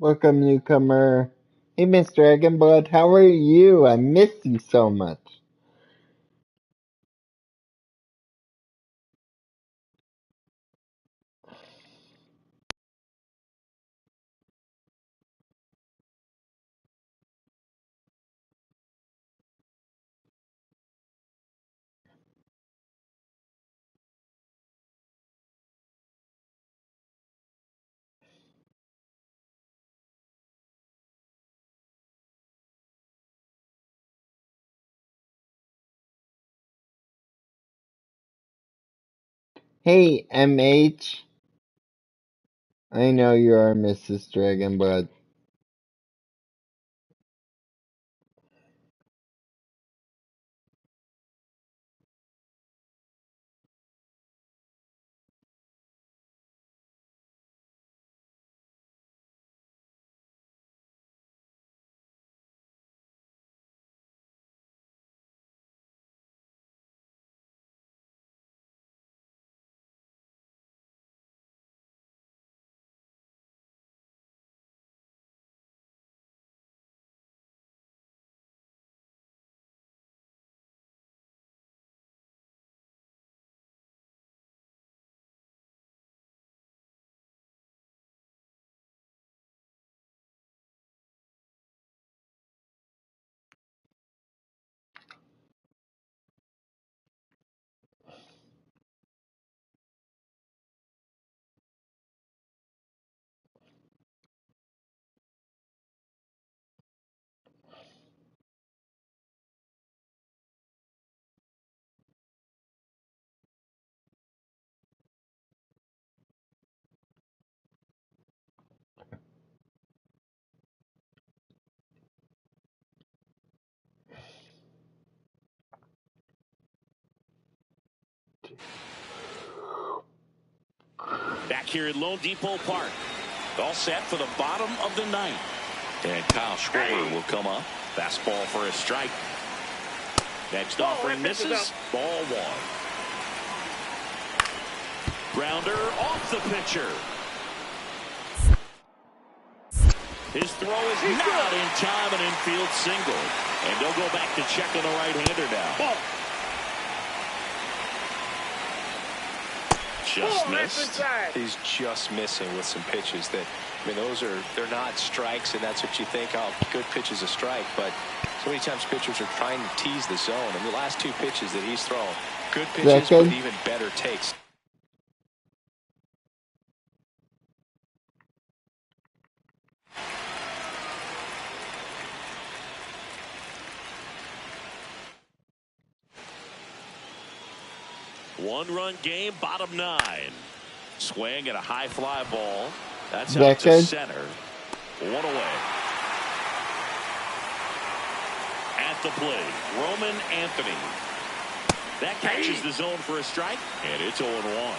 Welcome, newcomer. Hey, Miss Dragonblood, how are you? I missed you so much. Hey, MH. I know you are Mrs. Dragonblood. Back here at Lone Depot Park. All set for the bottom of the ninth. And Kyle Schwarber will come up. Fastball for a strike. Next offering misses. Ball one. Grounder off the pitcher. His throw is not in time, an infield single. And they'll go back to check on the right-hander now. Just missed. He's just missing with some pitches that, I mean, they're not strikes, and that's what you think, oh, good pitch is a strike, but so many times pitchers are trying to tease the zone, and the last two pitches that he's thrown, good pitches, but even better takes. One-run game, bottom nine. Swing at a high fly ball. That's out to center. One away. At the plate, Roman Anthony. That catches the zone for a strike, and it's 0-1.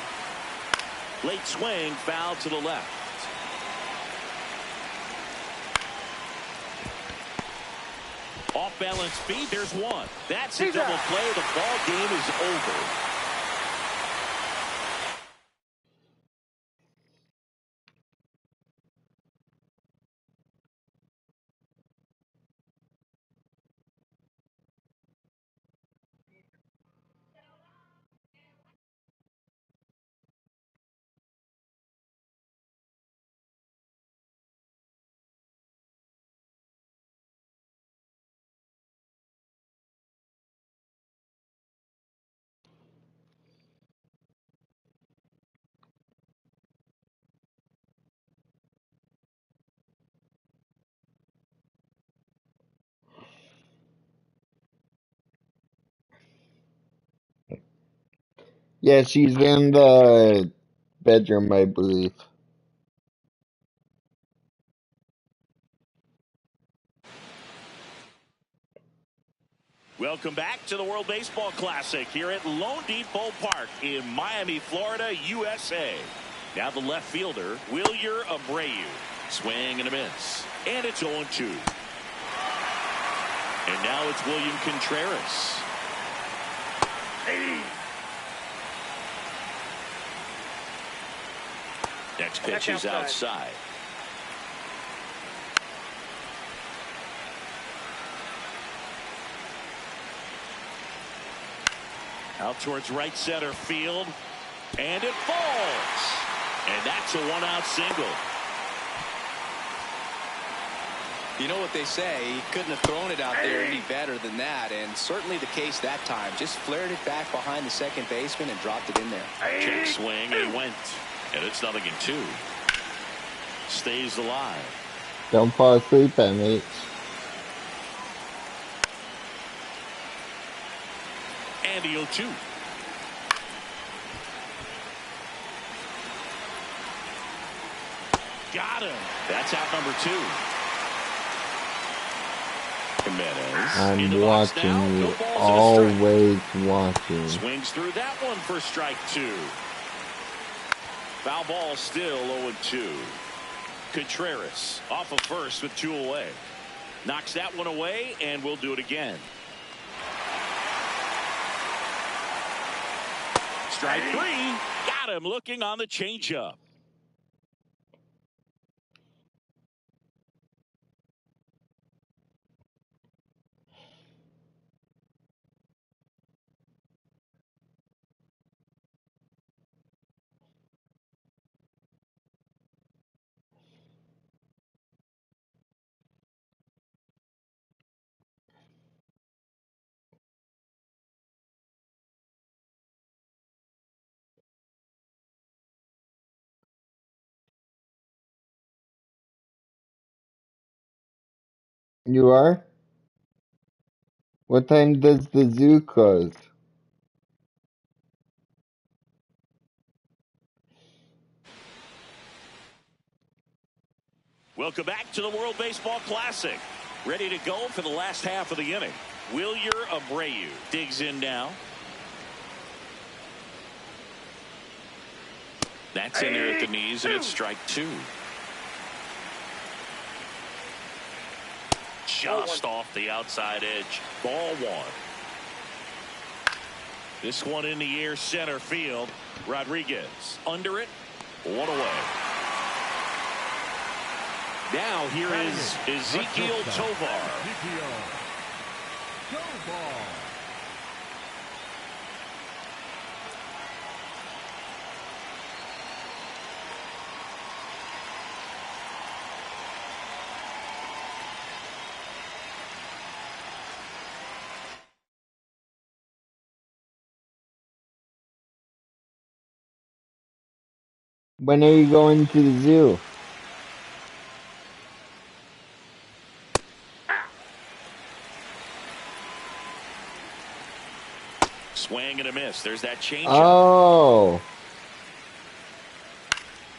Late swing, foul to the left. Off balance feet, there's one. That's a double play. The ball game is over. Yeah, she's in the bedroom, I believe. Welcome back to the World Baseball Classic here at Lone Depot Park in Miami, Florida, USA. Now the left fielder, Wilyer Abreu. Swing and a miss. And it's 0-2. And now it's William Contreras. Next pitch is outside. Out towards right center field. And it falls. And that's a one-out single. You know what they say, he couldn't have thrown it out there any better than that, and certainly the case that time. Just flared it back behind the second baseman and dropped it in there. Check swing, and he went. And it's 0-2. Stays alive. Don't fall asleep, MH. And the 0-2. Got him. That's out number 2. Jimenez. I'm watching you. Always watching. Swings through that one for strike 2. Foul ball still 0-2. Contreras off of first with 2 away. Knocks that one away, and we'll do it again. Strike 3. Got him looking on the changeup. You are? What time does the zoo close? Welcome back to the World Baseball Classic. Ready to go for the last half of the inning. Wilyer Abreu digs in now. That's in there at the knees, and it's strike 2. Just off the outside edge. Ball 1. This one in the air center field. Rodriguez under it. 1 away. Now here is Ezequiel Tovar. When are you going to the zoo? Swing and a miss. There's that changeup. Oh.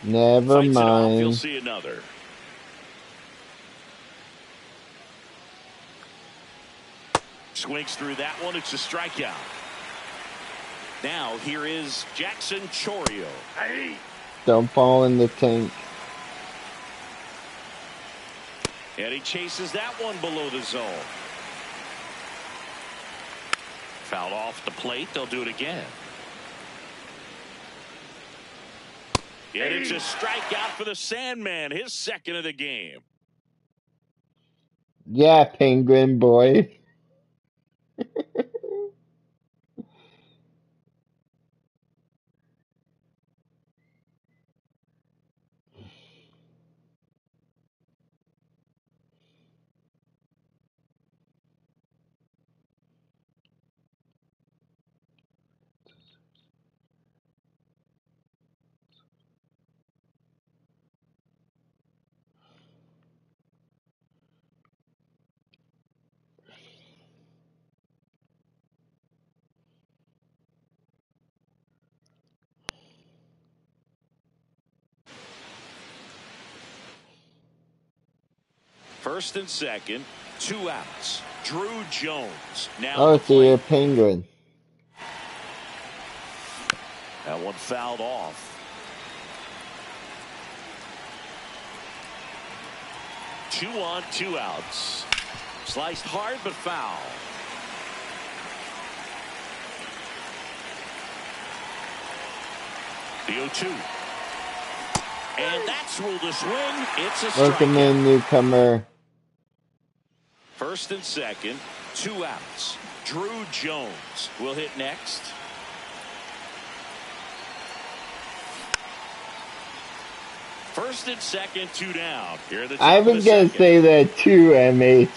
Never Fights it off. You'll mind. see another. Swings through that one. It's a strikeout. Now here is Jackson Chourio. Don't fall in the tank. And he chases that one below the zone. Fouled off the plate. They'll do it again. And it's a strikeout for the Sandman. His second of the game. Yeah, penguin boy. First and second, 2 outs. Drew Jones now. Oh, so you're a penguin. That one fouled off. Two on, 2 outs. Sliced hard but foul. The 0-2. And that's ruled a swing. It's a strikeout. Welcome in, newcomer. First and second, 2 outs. Drew Jones will hit next. First and second, 2 down. Here at the top I of the was gonna second. say that too, MH.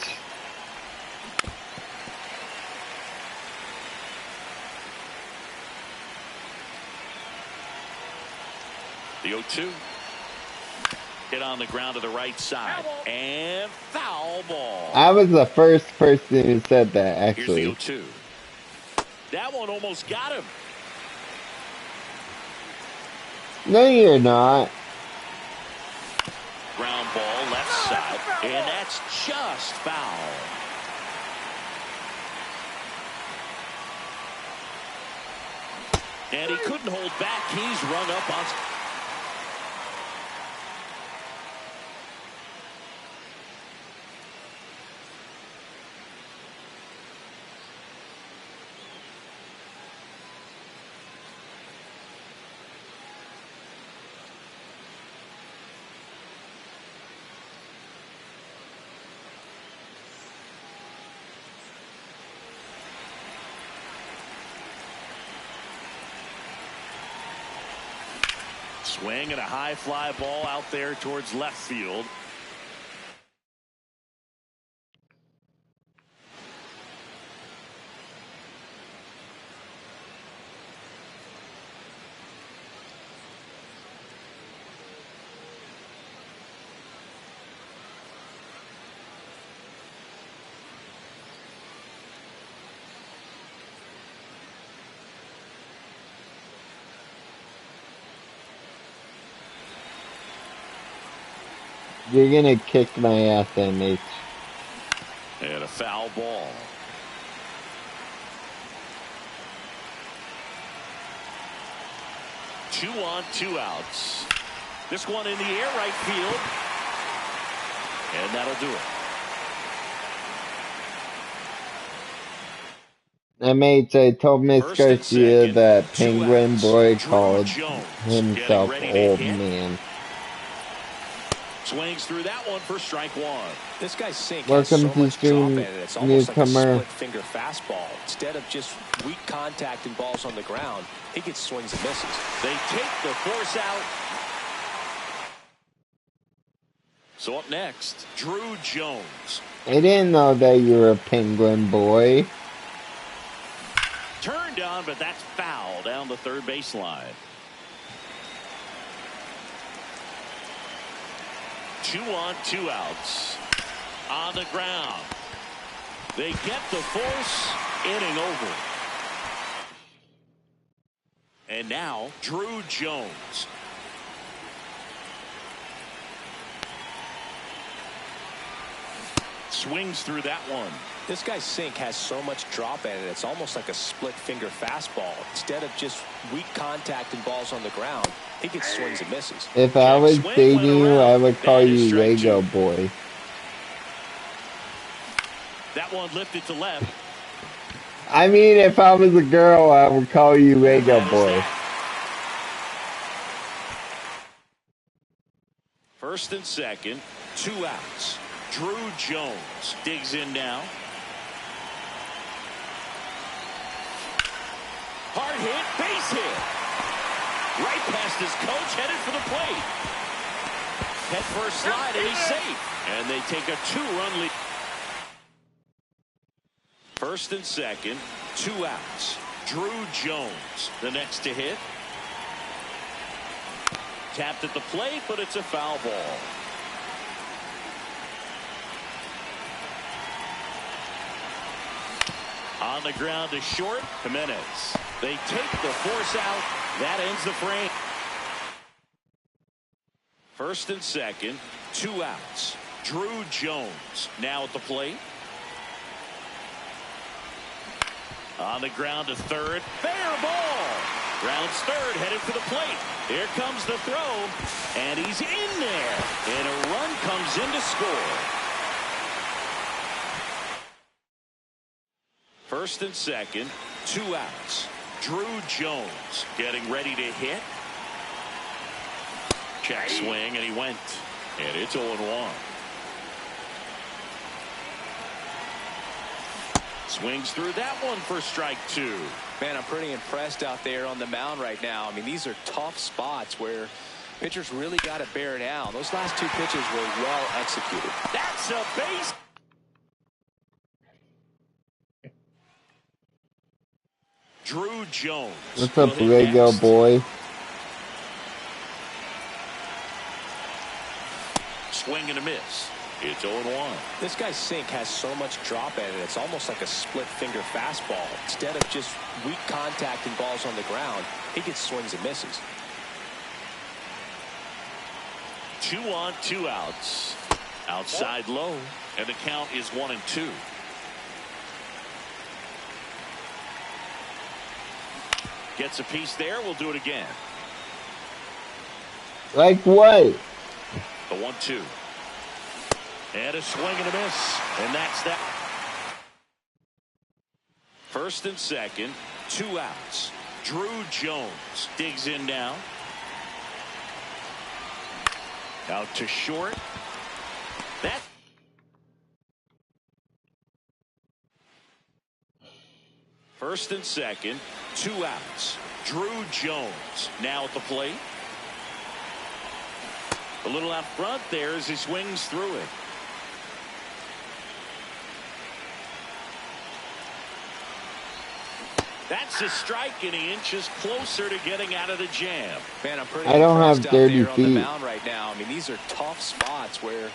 The 0-2. Hit on the ground to the right side. And foul ball. I was the first person who said that, actually. Here's the 0-2. That one almost got him. No, you're not. Ground ball left side. And that's just foul. And he couldn't hold back. He's rung up on... Swing and a high fly ball out there towards left field. You're gonna kick my ass, MH. And a foul ball. Two on, 2 outs. This one in the air, right field. And that'll do it. MH, I told Miss First and Garcia second, that 2 Penguin outs. Boy Drew called Jones himself getting ready to old hit. man. Swings through that one for strike 1. This guy's sink Welcome has so to much drop in stream, it. It's almost like a newcomer. split finger fastball. Instead of just weak contact and balls on the ground, he gets swings and misses. They take the force out. So up next, Drew Jones. I didn't know that you were a Penguin Boy. Turned on, but that's foul down the third baseline. 2 on, 2 outs. On the ground. They get the force. Inning over. And now, Drew Jones. Swings through that one. This guy's sink has so much drop in it. It's almost like a split finger fastball. Instead of just weak contact and balls on the ground, he gets swings and misses. If I was dating you, I would call you Lego Boy. That one lifted to left. I mean, if I was a girl, I would call you Lego Boy. First and second, 2 outs. Drew Jones digs in now. Hard hit, base hit. Right past his coach, headed for the plate. Head first slide, and he's safe. And they take a 2-run lead. First and second, 2 outs. Drew Jones, the next to hit. Tapped at the plate, but it's a foul ball. On the ground to short, Jimenez. They take the force out. That ends the frame. First and second, 2 outs. Drew Jones now at the plate. On the ground to third. Fair ball. Rounds third, headed for the plate. Here comes the throw. And he's in there. And a run comes in to score. First and second, 2 outs. Drew Jones getting ready to hit. Check swing, and he went. And it's 0-1. Swings through that one for strike 2. Man, I'm pretty impressed out there on the mound right now. I mean, these are tough spots where Pitchers really got to bear down. Those last two pitches were well executed. That's a base. Drew Jones. What's up, Lego boy? Swing and a miss. It's 0-1. This guy's sink has so much drop in it, it's almost like a split-finger fastball. Instead of just weak contact and balls on the ground, he gets swings and misses. 2 on, 2 outs. Outside low, and the count is 1-2. Gets a piece there. We'll do it again. Like what? The 1-2. And a swing and a miss. And that's that. First and second, 2 outs. Drew Jones digs in now. Out to short. That. First and second, 2 outs. Drew Jones now at the plate. A little out front there as he swings through it. That's a strike, and he inches closer to getting out of the jam. Man, I'm pretty I don't have impressed out dirty there on the feet. mound right now. I mean, these are tough spots where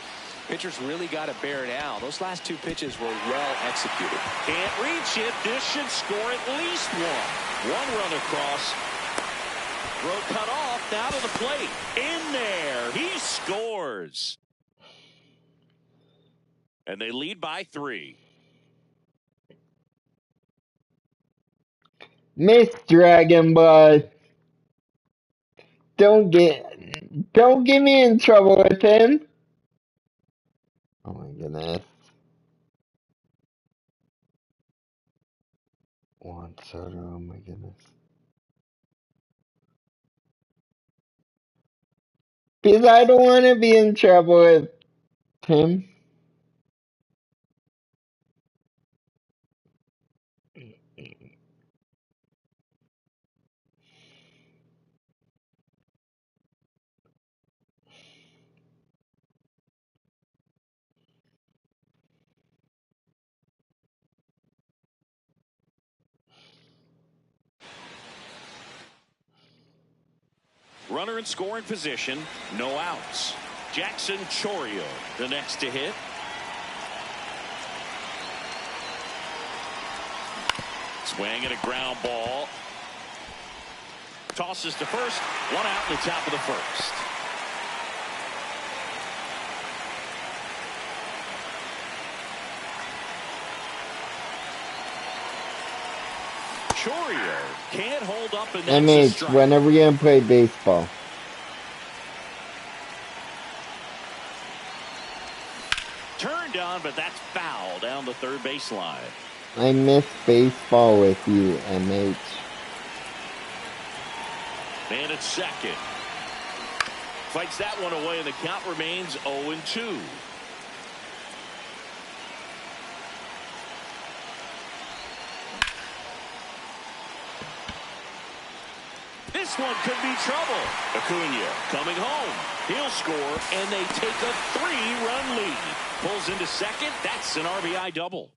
pitchers really got to bear down. Those last two pitches were well executed. Can't reach it. This should score at least one. 1 run across. Throw cut off. Now to the plate. In there. He scores. And they lead by 3. Miss Dragon Blood. Don't get me in trouble with him. Oh my goodness. Juan Soto, oh my goodness. Because I don't want to be in trouble with him. Runner in scoring position. No outs. Jackson Chourio, the next to hit. Swing and a ground ball. Tosses to first. 1 out in the top of the first. Chourio can't hold up, and that's a MH, strike. when are we going to play baseball? Turned on, but that's foul down the third baseline. I miss baseball with you, MH. Man at second. Fights that one away, and the count remains 0-2. This one could be trouble. Acuna coming home. He'll score, and they take a 3-run lead. Pulls into second. That's an RBI double.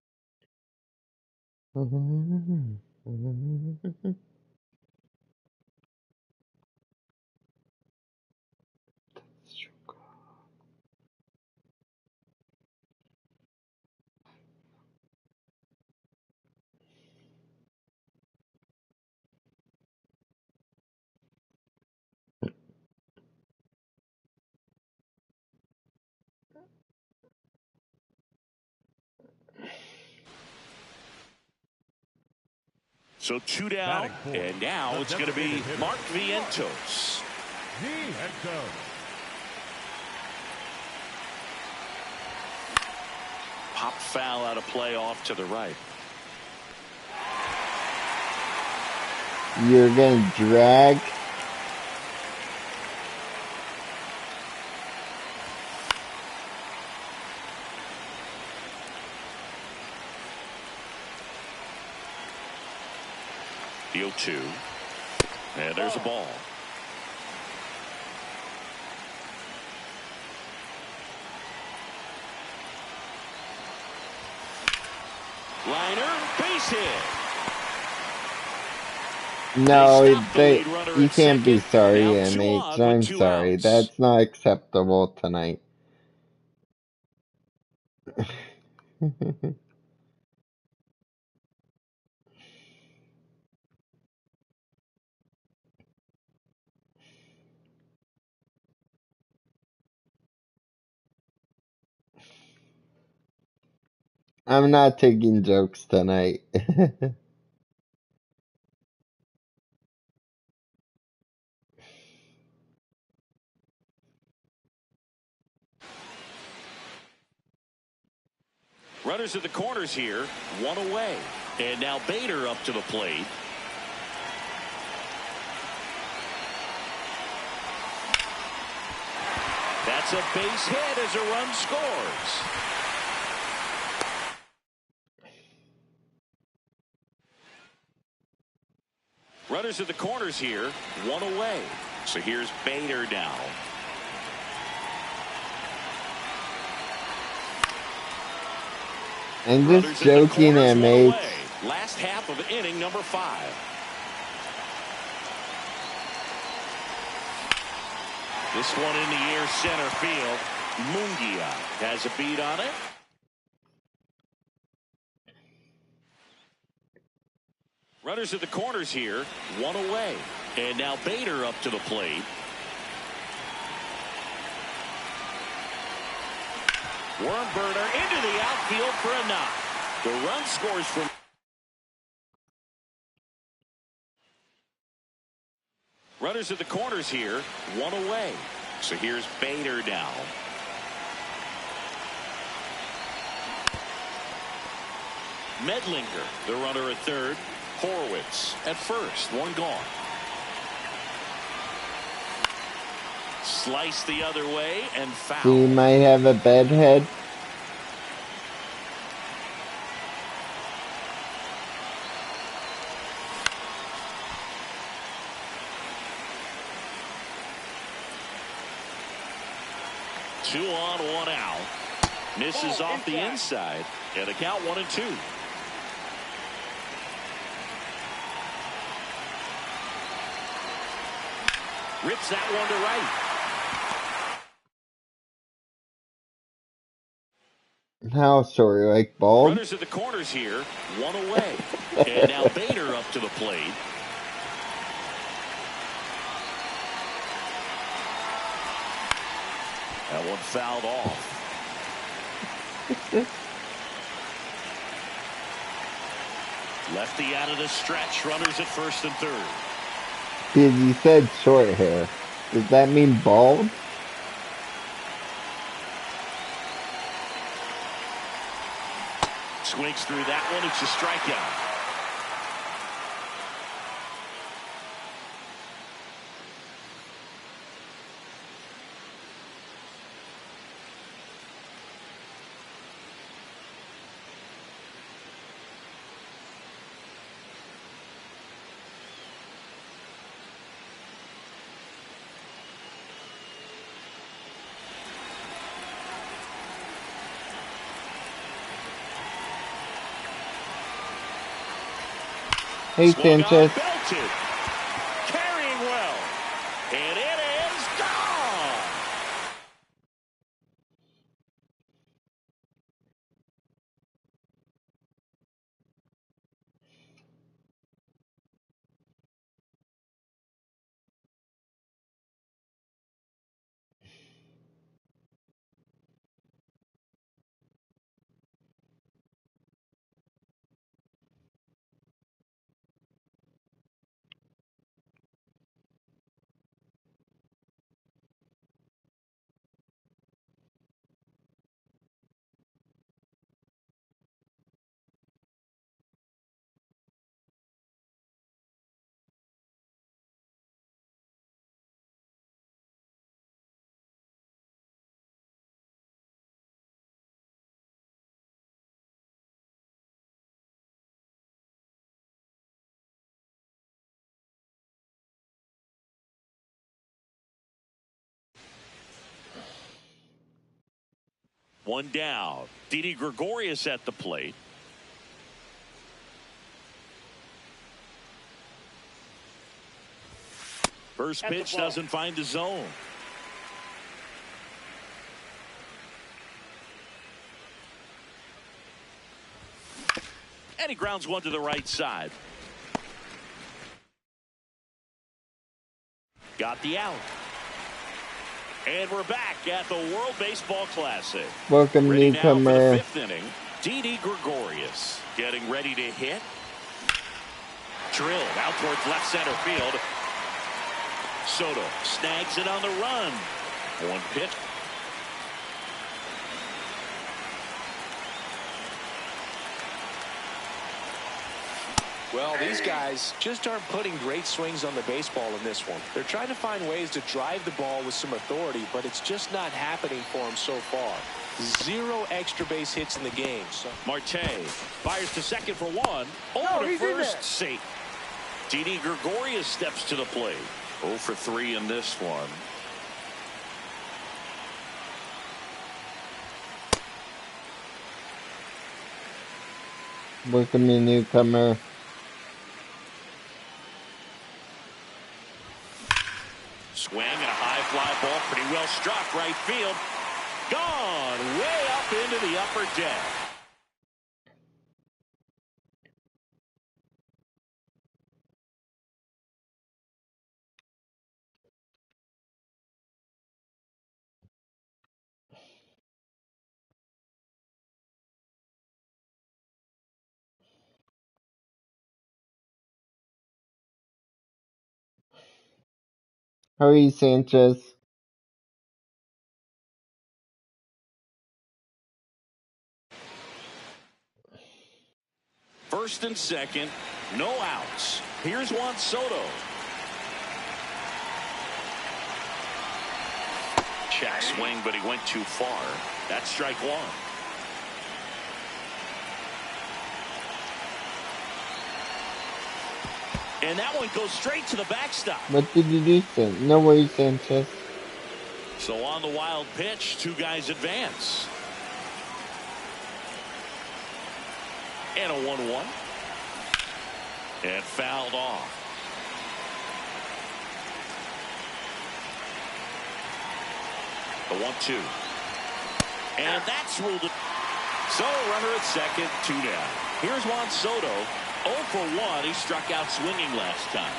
So 2 down, and now it's going to be Mark Vientos. Pop foul out of play off to the right. You're going to drag. The 0-2. And there's a ball. Liner, base hit. No, They stop the lead runner you at can't be second. sorry, Now 2 MH. on I'm with 2 sorry. outs. That's not acceptable tonight. I'm not taking jokes tonight. Runners at the corners here, 1 away. And now Bader up to the plate. That's a base hit as a run scores. Runners at the corners here, 1 away. So here's Bader now. I'm just joking, MH. Last half of inning number 5. This one in the air center field. Mungia has a beat on it. Runners at the corners here, 1 away. And now Bader up to the plate. Wormburner into the outfield for a knock. The run scores from runners at the corners here, 1 away. So here's Bader now. Medlinger, the runner at third. Horwitz at first, 1 gone. Slice the other way and foul. He might have a bedhead. Two on, 1 out. Misses off the inside. And a count 1-2. Rips that one to right. How sorry, like bald? Runners at the corners here, 1 away. And now Bader up to the plate. That one fouled off. Lefty out of the stretch. Runners at first and third. Because you said short hair. Does that mean bald? Swings through that one. It's a strikeout. Hey, Sanchez. Belted. Carrying well. And it is gone. One down. Didi Gregorius at the plate. First pitch doesn't find the zone. And he grounds one to the right side. Got the out. And we're back at the World Baseball Classic. Welcome, ready newcomer. Now for the fifth inning. Didi Gregorius getting ready to hit. Drilled out towards left center field. Soto snags it on the run. One pitch. Well, these guys just aren't putting great swings on the baseball in this one. They're trying to find ways to drive the ball with some authority, but it's just not happening for them so far. 0 extra base hits in the game. So Marte fires to second for one. Over to first, safe. Didi Gregorius steps to the plate. 0 for 3 in this one. Welcome, newcomer. Swing and a high fly ball, pretty well struck, right field. Gone way up into the upper deck. How are you, Sanchez? First and second, no outs. Here's Juan Soto. Check swing, but he went too far. That's strike one. And that one goes straight to the backstop. What did you do, Sanchez? No worries, Sanchez. So on the wild pitch, 2 guys advance. And a 1-1. And fouled off. The 1-2. And that's ruled it. So runner at second, 2 down. Here's Juan Soto. 0 for 1. He struck out swinging last time.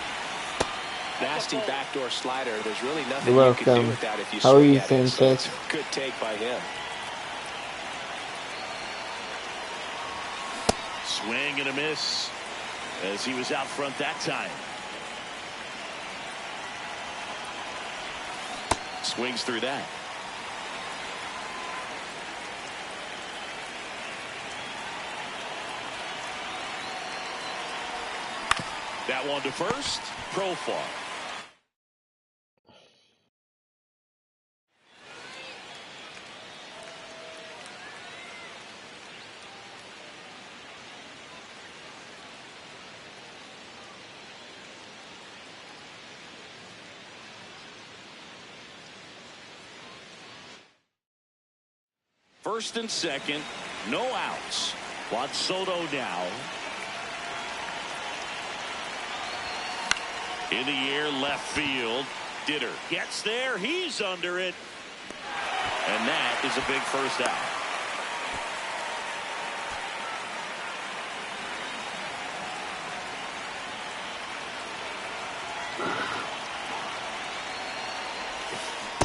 nasty backdoor slider. There's really nothing You're you can do welcome. with that if you How are swing you, at it. So Sanchez? it's a good take by him. Swing and a miss as he was out front that time. Swings through that. That one to first. Profar. First and second, no outs. Juan Soto now. In the air, left field. Ditter gets there. He's under it. And that is a big first out.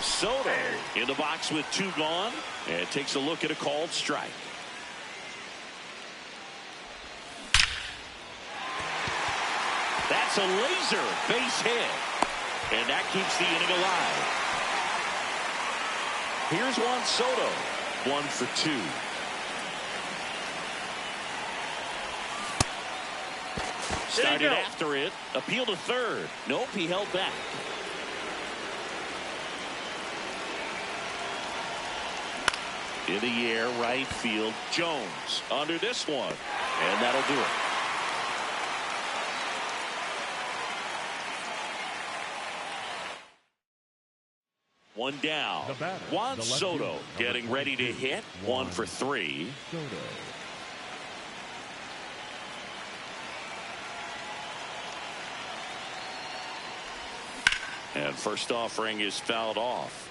Soto in the box with 2 gone, and takes a look at a called strike. That's a laser base hit, and that keeps the inning alive. Here's Juan Soto, 1 for 2. Started after it, appeal to third. Nope, he held back. In the air, right field. Jones under this one. And that'll do it. One down. Juan Soto getting ready to hit. 1 for 3. And first offering is fouled off.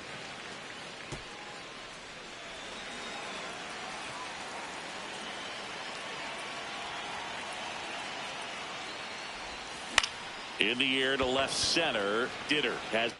In the air to left center. Ditter has.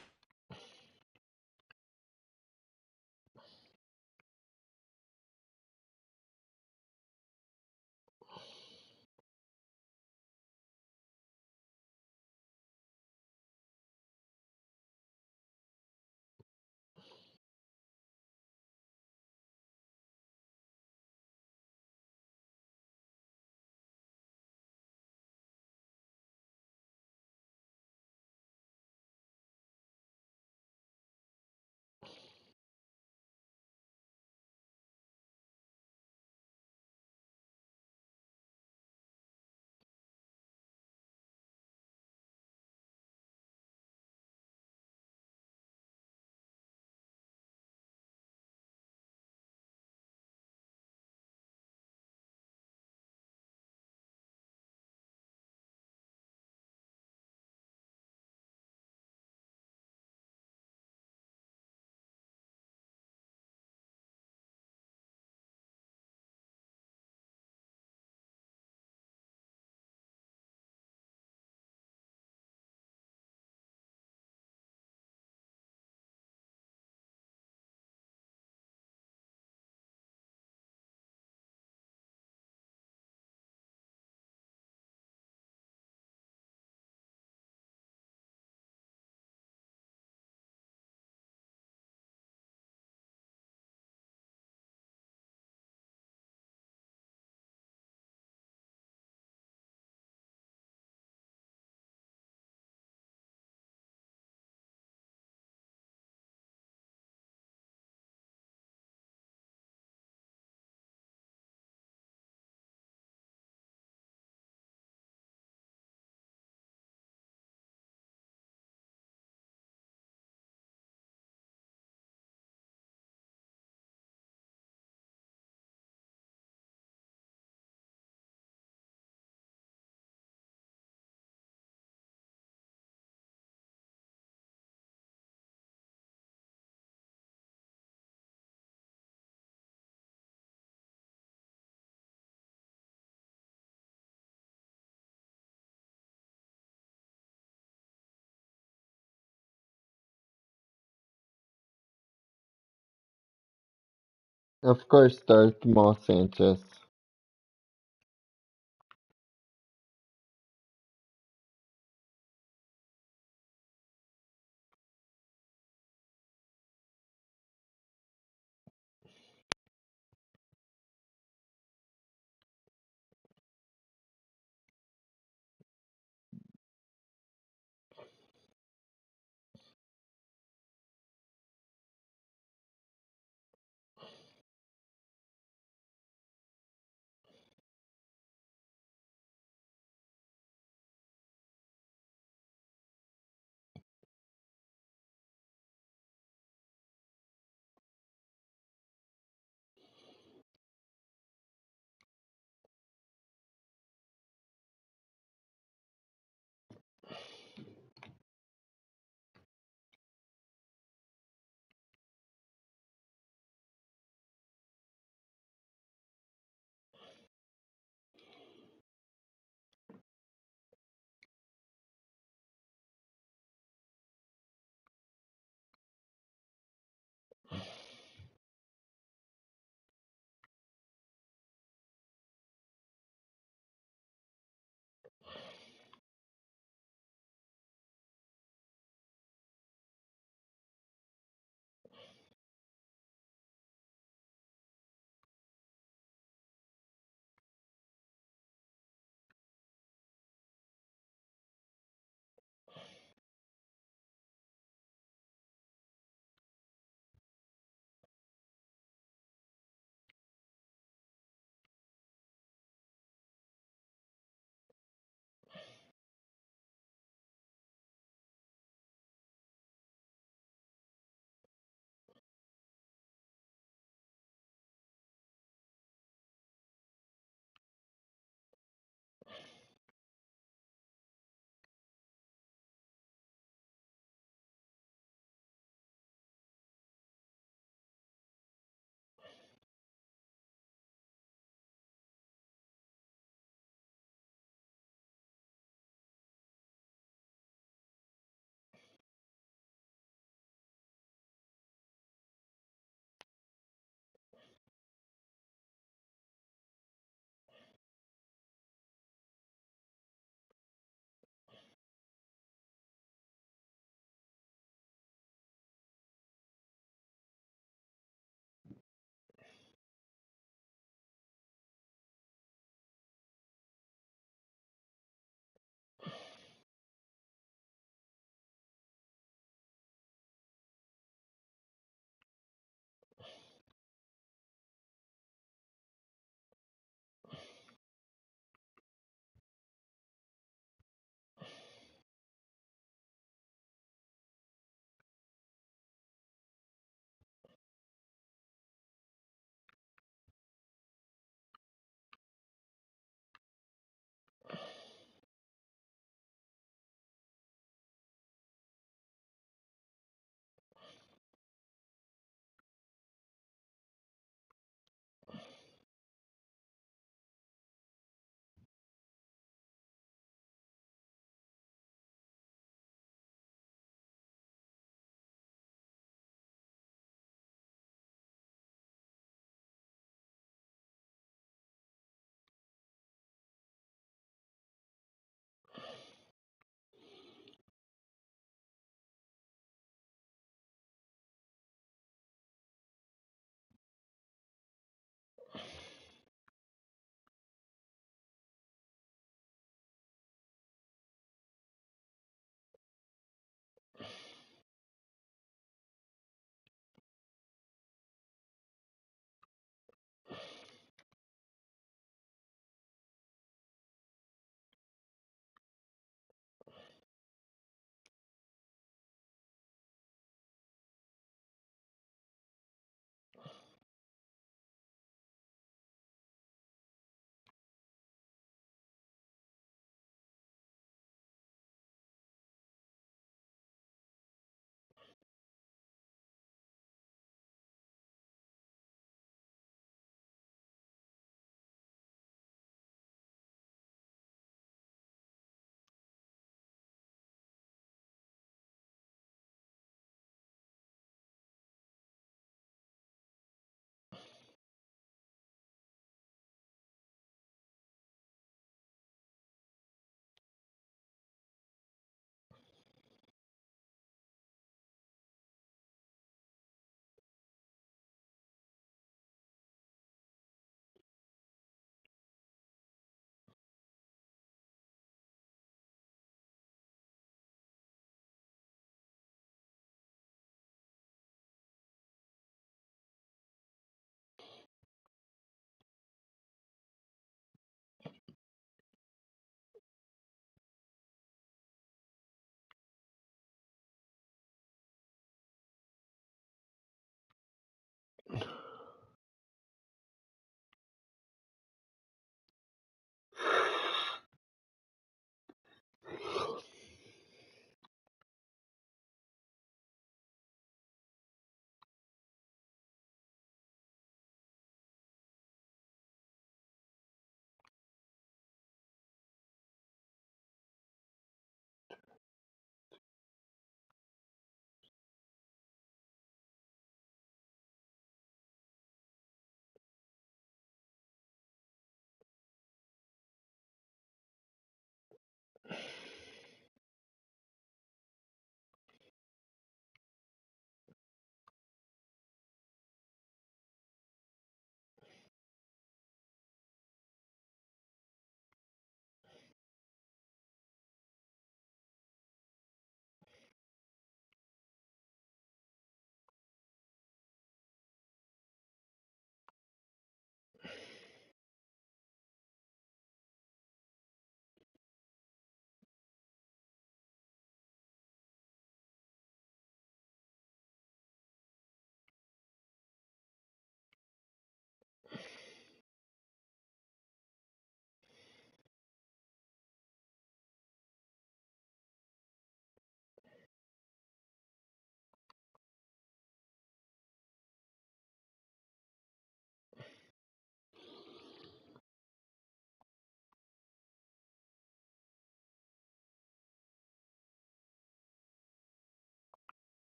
Of course, Darth Maul Sanchez.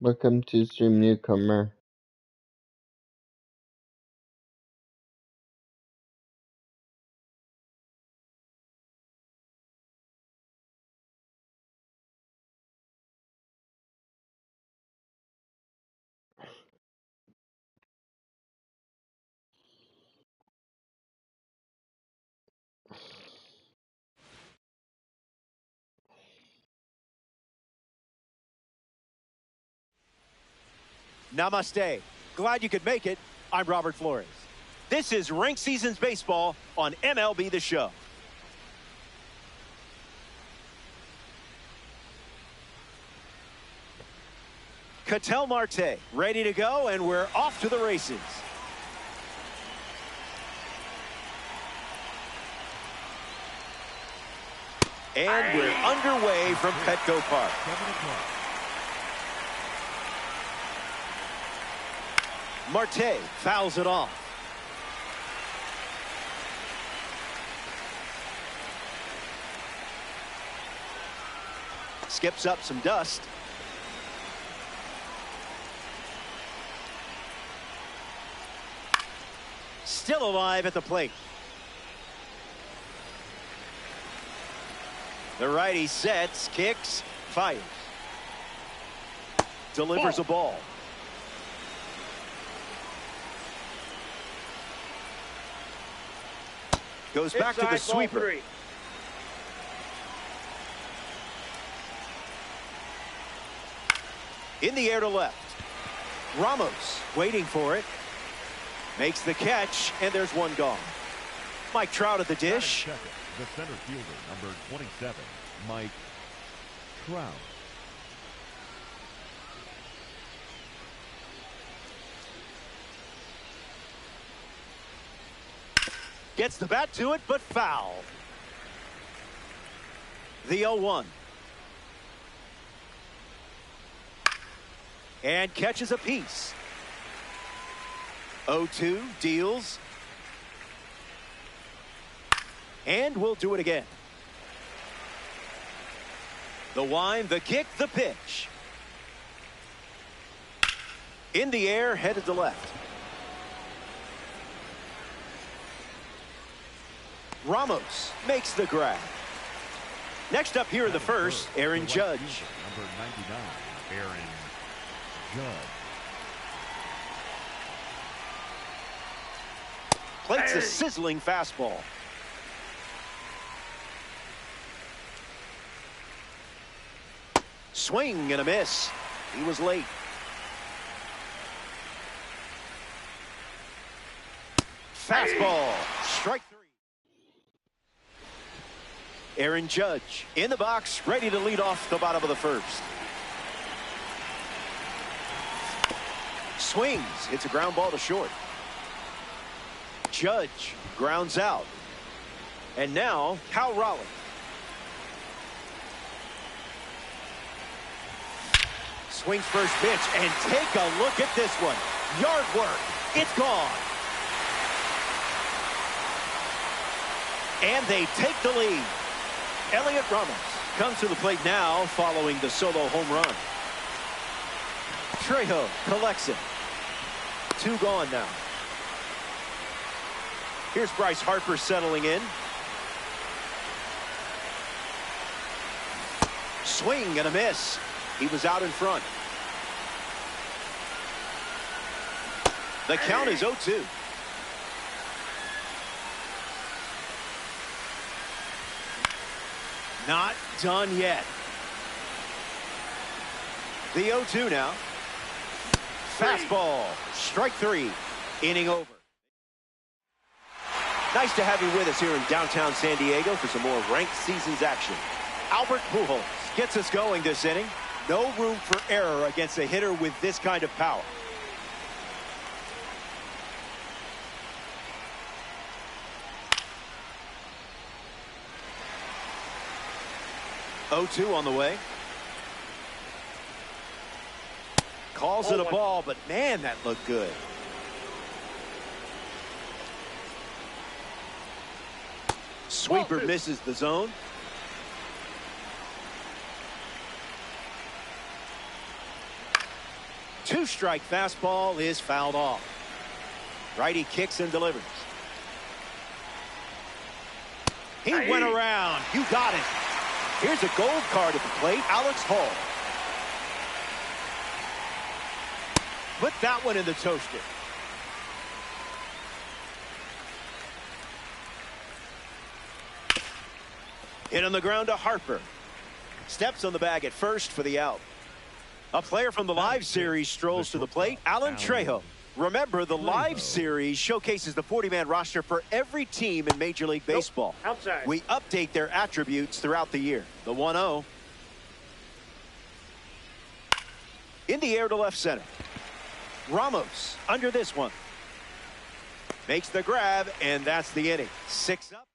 Welcome to stream, newcomer. Namaste. Glad you could make it. I'm Robert Flores. This is Ranked Seasons Baseball on MLB The Show. Ketel Marte ready to go, and we're off to the races. And we're underway from Petco Park. Marte fouls it off. Skips up some dust. Still alive at the plate. The righty sets, kicks, fires. Delivers a ball. Goes back to the sweeper. In the air to left. Ramos waiting for it. Makes the catch, and there's one gone. Mike Trout at the dish. The center fielder, number 27, Mike Trout. Gets the bat to it, but foul. The 0-1. And catches a piece. 0-2 deals. And we'll do it again. The wind, the kick, the pitch. In the air, headed to left. Ramos makes the grab. Next up here in the first, Aaron Judge. Number 99, Aaron Judge. Plates a sizzling fastball. Swing and a miss. He was late. Fastball. Strike three. Aaron Judge in the box, ready to lead off the bottom of the first. Swings. Hits a ground ball to short. Judge grounds out. And now, Cal Raleigh. Swings first pitch, and take a look at this one. Yard work. It's gone. And they take the lead. Elliot Ramos comes to the plate now following the solo home run. Trejo collects it. 2 gone now. Here's Bryce Harper settling in. Swing and a miss. He was out in front. The count is 0-2. Not done yet. The 0-2 now. Fastball. Strike 3. Inning over. Nice to have you with us here in downtown San Diego for some more Ranked Seasons action. Albert Pujols gets us going this inning. No room for error against a hitter with this kind of power. Oh-2 on the way. Calls it a ball, but man, that looked good. Sweeper misses the zone. 2-strike fastball is fouled off. Righty kicks and delivers. He went around. You got it. Here's a gold card at the plate. Alex Hall. Put that one in the toaster. Hit on the ground to Harper. Steps on the bag at first for the out. A player from the live series strolls to the plate. Alan Trejo. Remember, the live series showcases the 40-man roster for every team in Major League Baseball. Outside. We update their attributes throughout the year. The 1-0. In the air to left center. Ramos under this one. Makes the grab, and that's the inning. 6 up.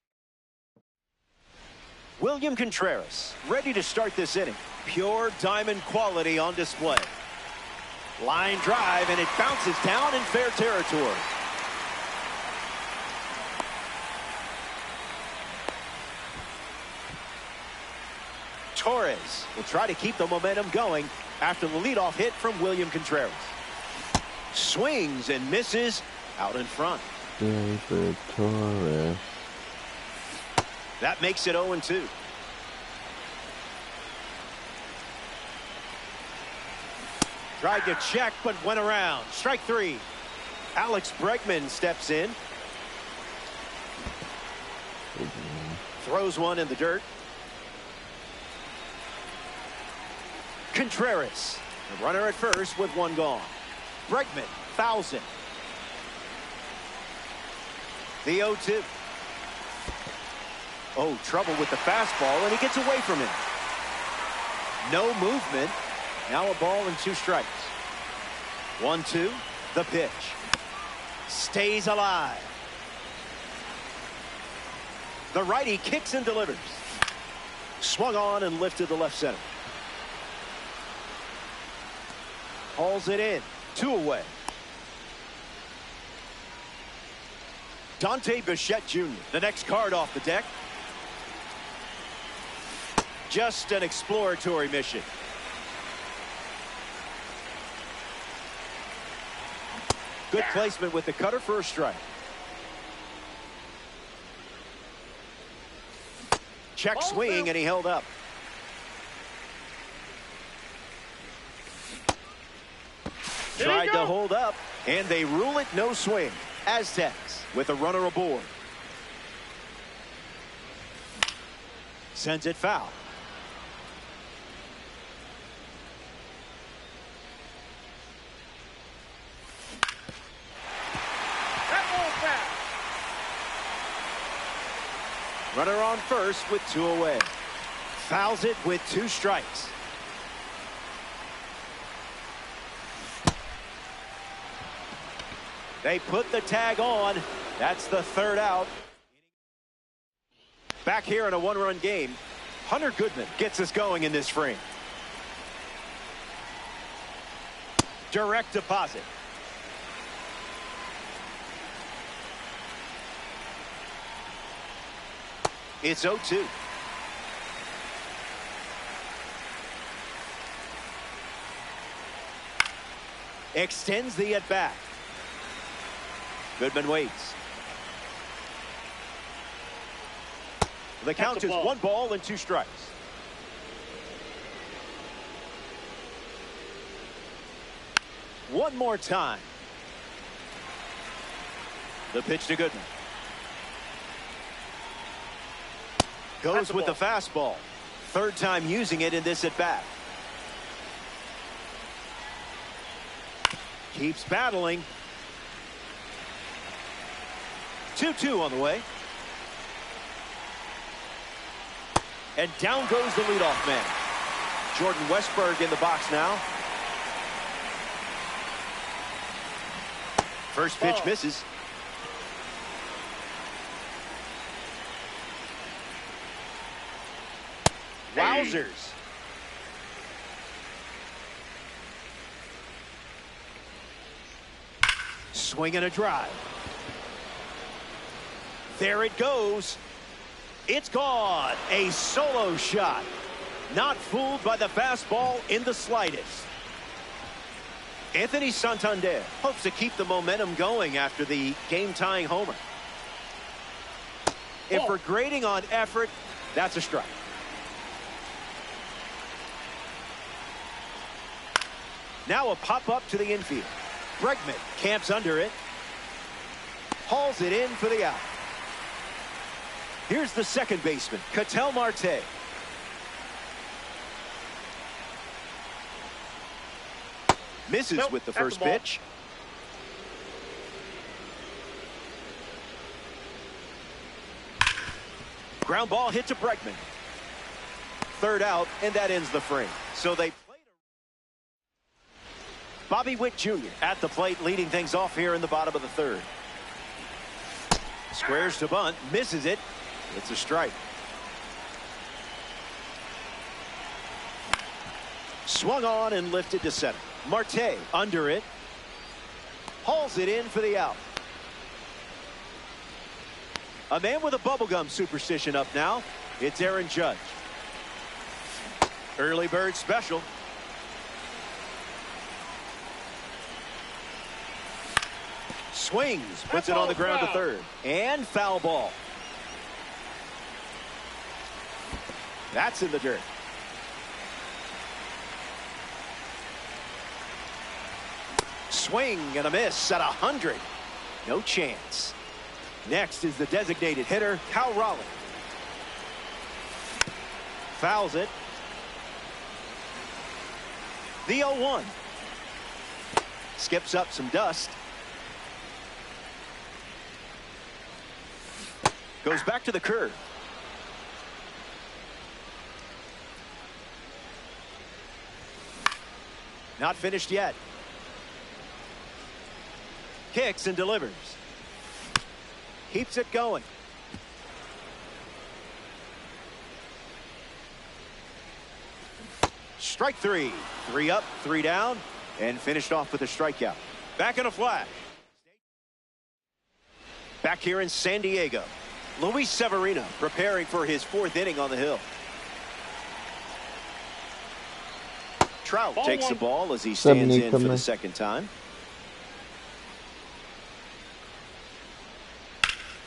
William Contreras ready to start this inning. Pure diamond quality on display. Line drive, and it bounces down in fair territory. Torres will try to keep the momentum going after the leadoff hit from William Contreras. Swings and misses out in front. David Torres. That makes it 0-2. Tried to check, but went around. Strike 3. Alex Bregman steps in. Throws one in the dirt. Contreras, the runner at first with one gone. Bregman fouls it. The 0-2. Oh, trouble with the fastball, and he gets away from it. No movement. Now a ball and 2 strikes. 1-2. The pitch. Stays alive. The righty kicks and delivers. Swung on and lifted to left center. Hauls it in. 2 away. Dante Bichette Jr., the next card off the deck. Just an exploratory mission. Good placement with the cutter for a strike. Check swing, and he held up. Tried to hold up, and they rule it no swing. Aztecs with a runner aboard. Sends it foul. Runner on first with 2 away. Fouls it with 2 strikes. They put the tag on. That's the 3rd out. Back here in a 1-run game, Hunter Goodman gets us going in this frame. Direct deposit. It's 0-2. Extends the at-bat. Goodman waits. The count is 1 ball and 2 strikes. One more time. The pitch to Goodman. Goes with the fastball. 3rd time using it in this at bat. Keeps battling. 2-2 on the way. And down goes the leadoff man. Jordan Westburg in the box now. First pitch misses. Wowzers. Swing and a drive. There it goes. It's gone. A solo shot. Not fooled by the fastball in the slightest. Anthony Santander hopes to keep the momentum going after the game-tying homer. If we're grading on effort, that's a strike. Now a pop-up to the infield. Bregman camps under it. Hauls it in for the out. Here's the second baseman, Ketel Marte. Misses with the first pitch. Ground ball hit to Bregman. Third out, and that ends the frame. So they played. Bobby Witt Jr. at the plate, leading things off here in the bottom of the third. Squares to bunt, misses it. It's a strike. Swung on and lifted to center. Marte under it. Hauls it in for the out. A man with a bubblegum superstition up now. It's Aaron Judge. Early bird special. Swings, puts it on the ground to third. And foul ball. That's in the dirt. Swing and a miss at 100. No chance. Next is the designated hitter, Cal Raleigh. Fouls it. The 0-1. Skips up some dust. Goes back to the curve. Not finished yet. Kicks and delivers. Keeps it going. Strike three. 3 up, 3 down, and finished off with a strikeout. Back in a flash. Back here in San Diego. Luis Severino preparing for his 4th inning on the hill. Trout takes the ball as he stands in for the second time.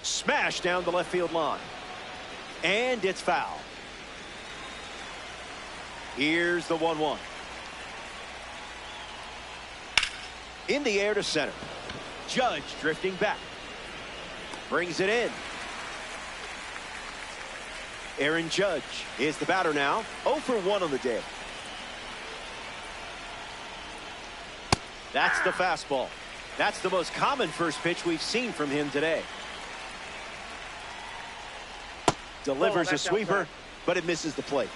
Smash down the left field line. And it's foul. Here's the 1-1. In the air to center. Judge drifting back. Brings it in. Aaron Judge is the batter now. 0 for 1 on the day. That's the fastball. That's the most common first pitch we've seen from him today. Delivers a sweeper, but it misses the plate.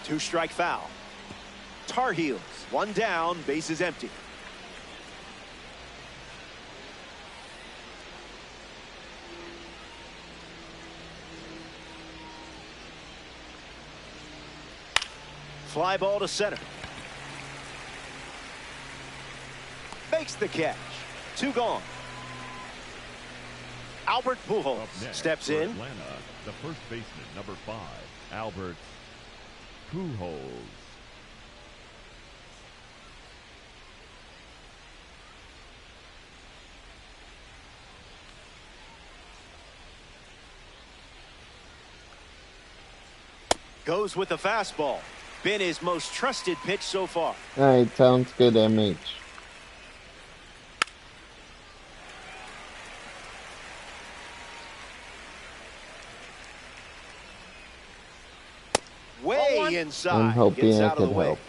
Two-strike foul. Tar Heels, 1 down, bases empty. Fly ball to center. Makes the catch. 2 gone. Albert Pujols steps in. Atlanta, the first baseman, number 5, Albert Pujols. Goes with the fastball. Been his most trusted pitch so far. All right, sounds good, MH. Way inside. I'm hoping Gets I out of could the way. help.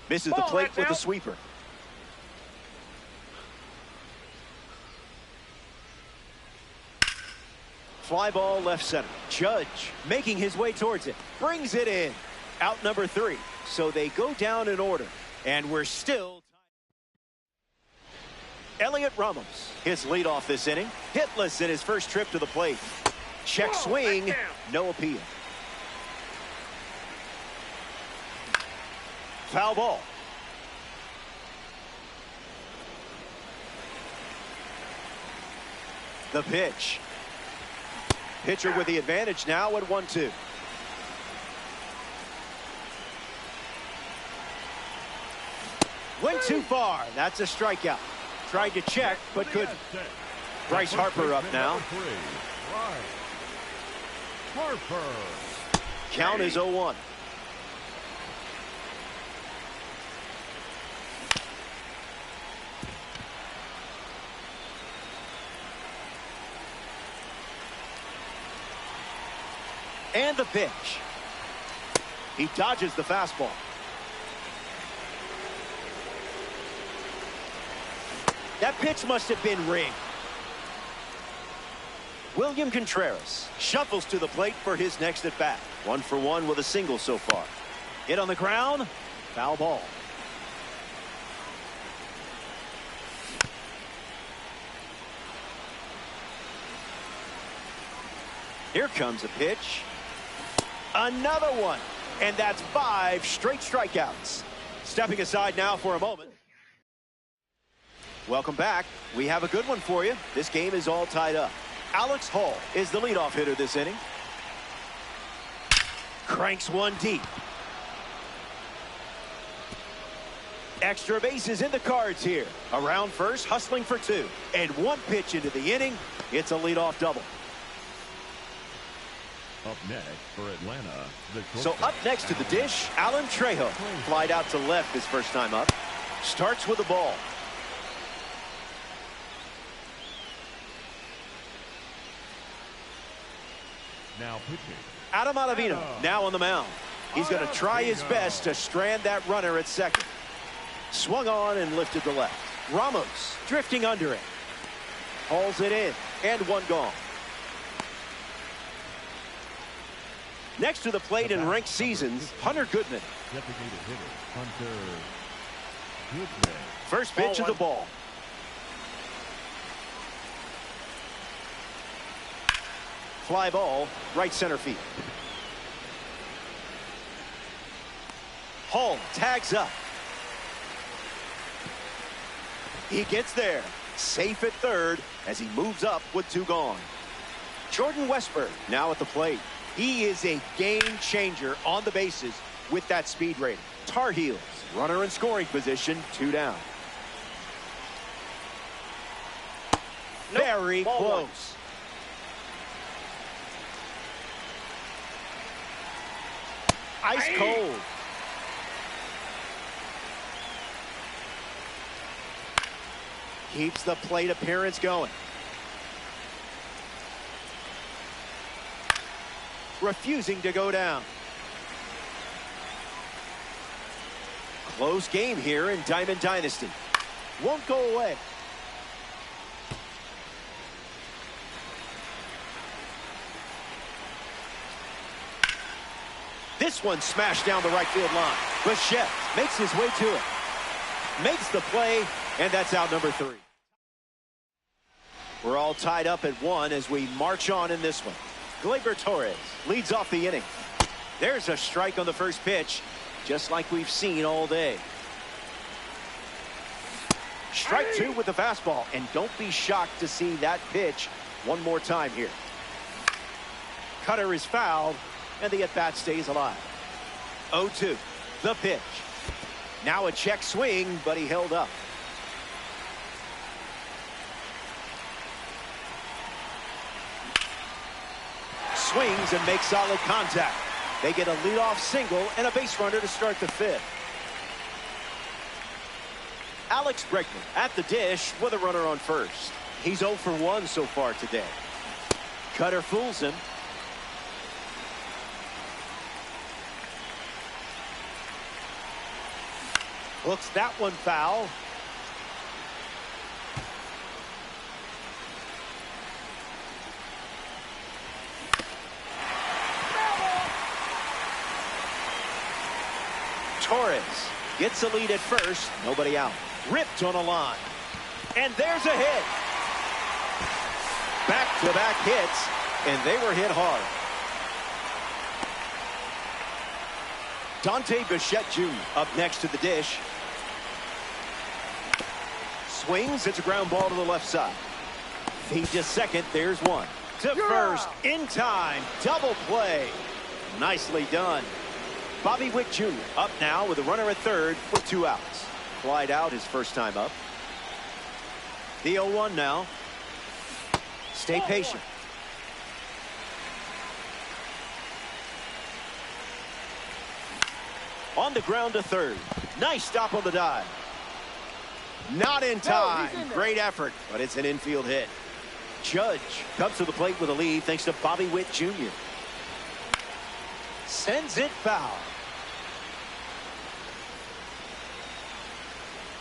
Misses the plate with the sweeper. Fly ball left center. Judge making his way towards it. Brings it in. Out number 3. So they go down in order. And we're still Elliot Ramos, his leadoff this inning. Hitless in his first trip to the plate. Check swing. No appeal. Foul ball. The pitch. Pitcher with the advantage now at 1-2. Went too far. That's a strikeout. Tried to check, but couldn't. Bryce Harper up now. Harper. Count is 0-1. And the pitch. He dodges the fastball. That pitch must have been rigged. William Contreras shuffles to the plate for his next at bat. 1 for 1 with a single so far. Hit on the ground. Foul ball. Here comes a pitch. Another one. And that's 5 straight strikeouts. Stepping aside now for a moment. Welcome back. We have a good one for you. This game is all tied up. Alex Hall is the leadoff hitter this inning. Cranks one deep. Extra bases in the cards here. Around first, hustling for 2. And 1 pitch into the inning. It's a leadoff double. Up next for Atlanta. So up next to the dish, Alan Trejo. Flied out to left his first time up. Starts with the ball. Now pitching. Adam Ottavino now on the mound. He's going to try his best to strand that runner at second. Swung on and lifted to left. Ramos drifting under it. Hauls it in, and 1 gone. Next to the plate in ranked seasons, Hunter Goodman. Designated hitter, Hunter Goodman. First pitch of the ball. Fly ball, right center field. Hall tags up. He gets there. Safe at third as he moves up with 2 gone. Jordan Westburg now at the plate. He is a game changer on the bases with that speed rating. Tar Heels, runner in scoring position, 2 down. Very close. Ice cold. Keeps the plate appearance going. Refusing to go down. Close game here in Diamond Dynasty. Won't go away. This one smashed down the right field line. Bichette makes his way to it. Makes the play, and that's out number 3. We're all tied up at 1 as we march on in this one. Gleyber Torres leads off the inning. There's a strike on the first pitch, just like we've seen all day. Strike 2 with the fastball, and don't be shocked to see that pitch one more time here. Cutter is fouled, and the at-bat stays alive. 0-2, the pitch. Now a check swing, but he held up. Swings and makes solid contact. They get a leadoff single and a base runner to start the 5th. Alex Bregman at the dish with a runner on first. He's 0 for 1 so far today. Cutter fools him. Looks that one foul. Torres gets a lead at first. Nobody out. Ripped on a line. And there's a hit. Back-to-back hits, and they were hit hard. Dante Bichette Jr. up next to the dish. Swings. It's a ground ball to the left side. Feed to second. There's one. To first. In time. Double play. Nicely done. Bobby Witt Jr. up now with a runner at third with 2 outs. Flied out his first time up. The 0-1 now. Stay patient. On the ground to third. Nice stop on the dive. Not in time. Great effort, but it's an infield hit. Judge comes to the plate with a lead thanks to Bobby Witt Jr. Sends it foul.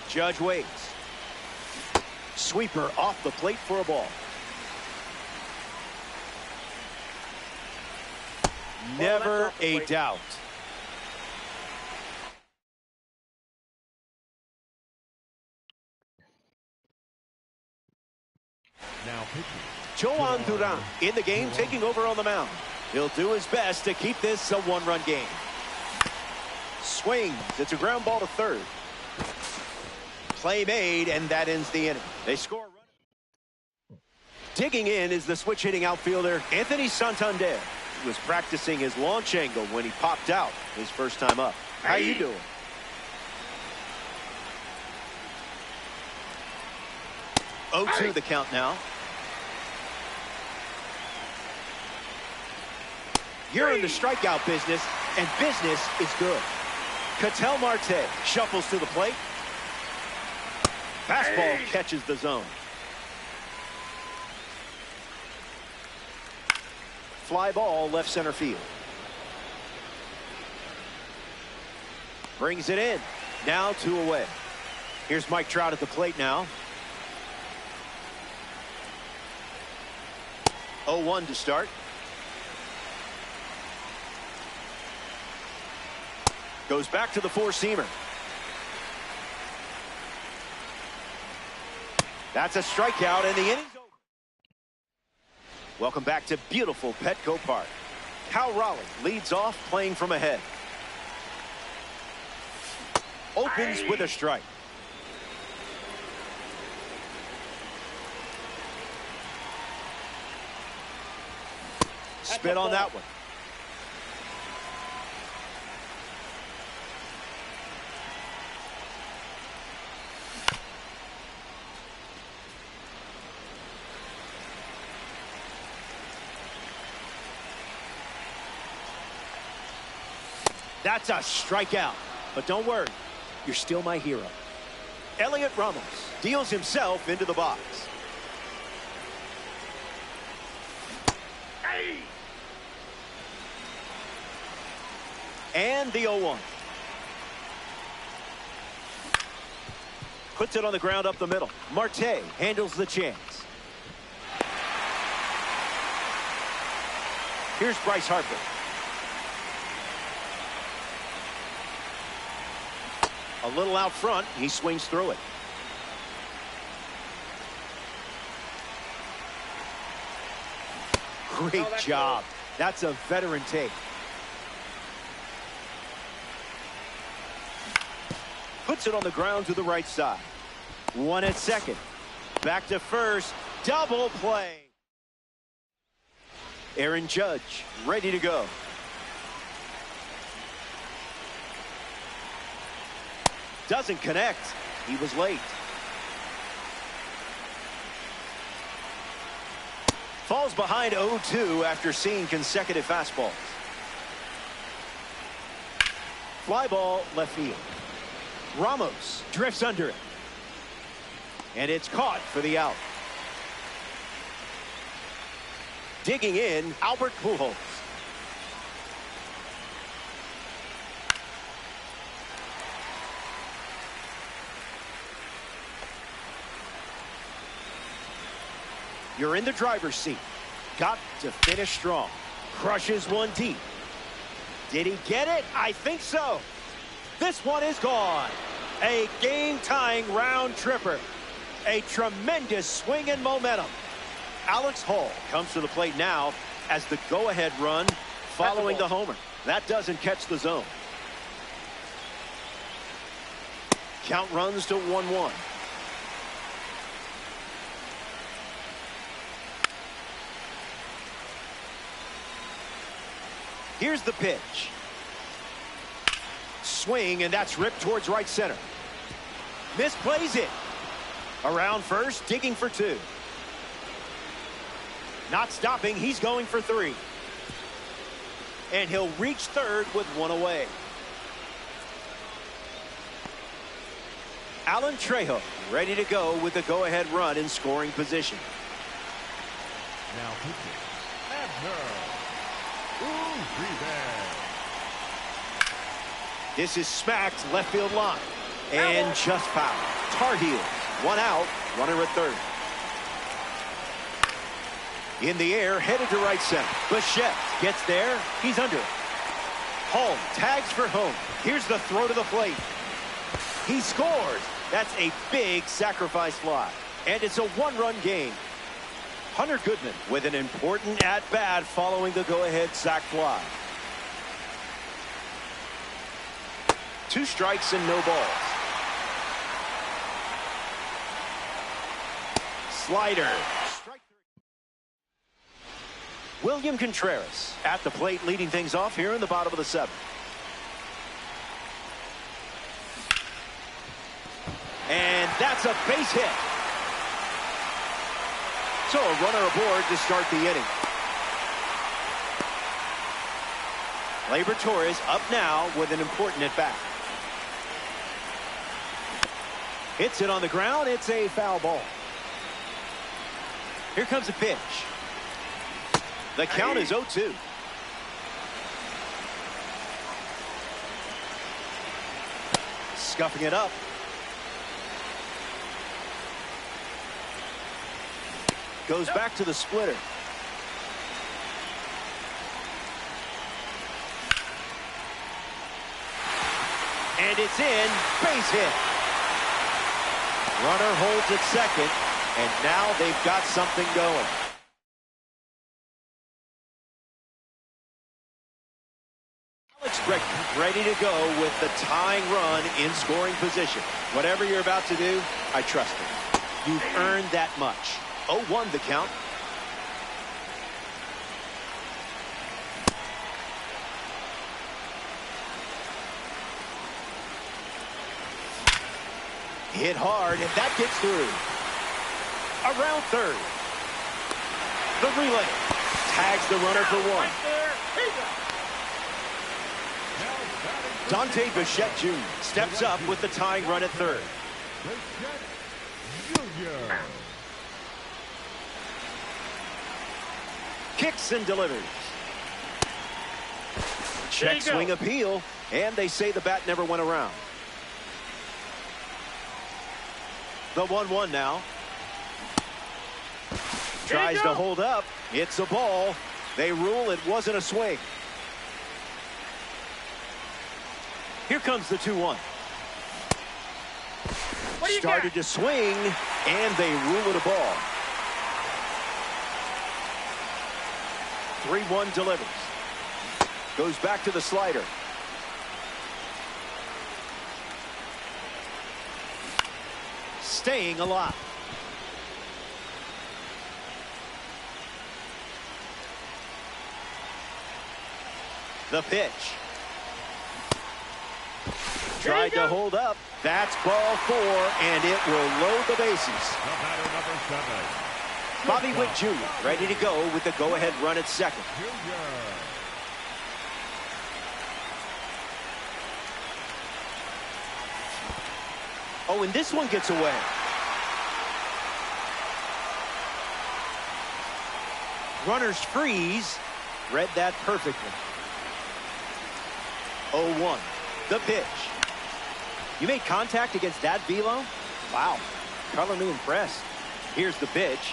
Judge waits. Sweeper off the plate for a ball. Never a doubt. Now pitching. Jhoan Duran in the game, taking over on the mound. He'll do his best to keep this a 1-run game. Swings. It's a ground ball to third. Play made, and that ends the inning. They score a run. Digging in is the switch-hitting outfielder Anthony Santander. He was practicing his launch angle when he popped out his first time up. How you doing? Oh, 0-2 the count now. You're in the strikeout business, and business is good. Ketel Marte shuffles to the plate. Fastball catches the zone. Fly ball left center field. Brings it in. Now 2 away. Here's Mike Trout at the plate now. 0-1 to start. Goes back to the four-seamer. That's a strikeout, and the inning's over. Welcome back to beautiful Petco Park. Cal Raleigh leads off playing from ahead. Opens with a strike. Spit on that one. That's a strikeout. But don't worry, you're still my hero. Elliot Ramos deals himself into the box. And the 0-1. Puts it on the ground up the middle. Marte handles the chance. Here's Bryce Harper. A little out front. He swings through it. Great job. That's a veteran take. Puts it on the ground to the right side. One at second. Back to first. Double play. Aaron Judge ready to go. Doesn't connect. He was late. Falls behind 0-2 after seeing consecutive fastballs. Fly ball left field. Ramos drifts under it. And it's caught for the out. Digging in, Albert Pujols. You're in the driver's seat. Got to finish strong. Crushes one deep. Did he get it? I think so. This one is gone. A game-tying round tripper. A tremendous swing and momentum. Alex Hall comes to the plate now as the go-ahead run following the homer. That doesn't catch the zone. Count runs to 1-1. Here's the pitch. Swing, and that's ripped towards right center. Misplays it. Around first, digging for 2. Not stopping, he's going for 3. And he'll reach third with 1 away. Alan Trejo ready to go with the go-ahead run in scoring position. Now pitching, Abner Uribe. This is smacked left field line. And just foul. Tar Heels, 1 out, runner at third. In the air, headed to right center. Bichette gets there. He's under it. Home tags for home. Here's the throw to the plate. He scores. That's a big sacrifice fly. And it's a 1-run game. Hunter Goodman with an important at-bat following the go-ahead sac fly. 2 strikes and no balls. Slider. Strike 3. William Contreras at the plate, leading things off here in the bottom of the 7th. And that's a base hit. So a runner aboard to start the inning. Gleyber Torres up now with an important at-bat. Hits it on the ground. It's a foul ball. Here comes a pitch. The count is 0-2. Scuffing it up. Goes back to the splitter. And it's in. Base hit. Runner holds at second. And now they've got something going. Alex Bregman ready to go with the tying run in scoring position. Whatever you're about to do, I trust it. You've earned that much. 0-1 the count. Hit hard, and that gets through. Around third. The relay. Tags the runner for 1. Dante Bichette Jr. steps up with the tying run at third. Jr. Kicks and delivers. Check swing appeal, and they say the bat never went around. The 1-1 now. Tries to hold up. It's a ball. They rule it wasn't a swing. Here comes the 2-1. Started to swing, and they rule it a ball. 3-1 delivers. Goes back to the slider. Staying alive. The pitch. Tried to hold up. That's ball 4, and it will load the bases. The batter, number 7. Bobby Witt Jr. ready to go with the go-ahead run at second. Jr. Oh, and this one gets away. Runners freeze. Read that perfectly. 0-1. The pitch. You made contact against that velo? Wow. Color me impressed. Here's the pitch.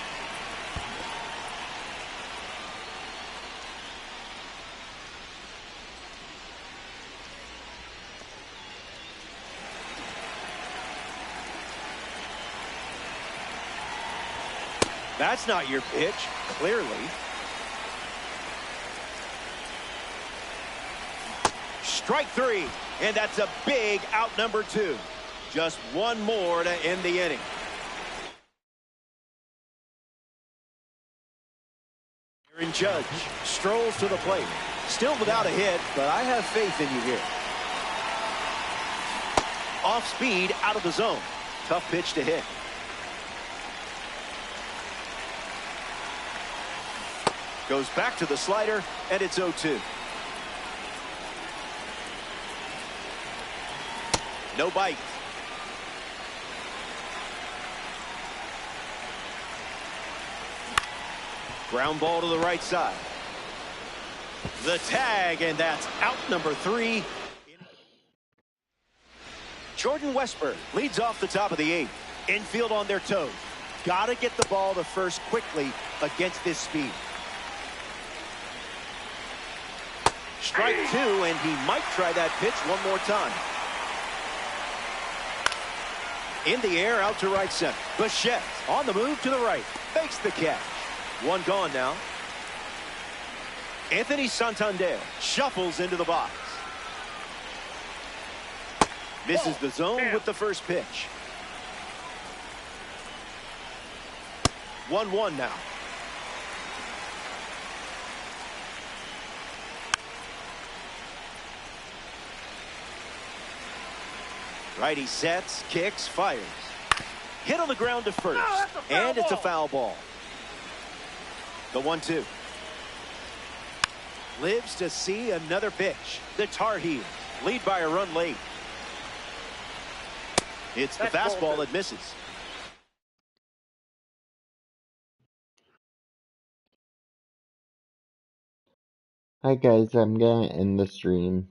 That's not your pitch, clearly. Strike 3, and that's a big out number 2. Just one more to end the inning. Aaron Judge strolls to the plate. Still without a hit, but I have faith in you here. Off speed, out of the zone. Tough pitch to hit. Goes back to the slider, and it's 0-2. No bite. Ground ball to the right side. The tag, and that's out number 3. Jordan Westburg leads off the top of the 8th. Infield on their toes. Got to get the ball to first quickly against this speed. Strike 2, and he might try that pitch one more time. In the air, out to right center. Bichette on the move to the right. Makes the catch. One gone now. Anthony Santander shuffles into the box. Misses the zone with the first pitch. 1-1 now. Righty sets, kicks, fires. Hit on the ground to first. And it's a foul ball. The 1-2. Lives to see another pitch. The Tar Heels lead by a run late. It's the fastball that misses. Hi guys, I'm gonna end the stream.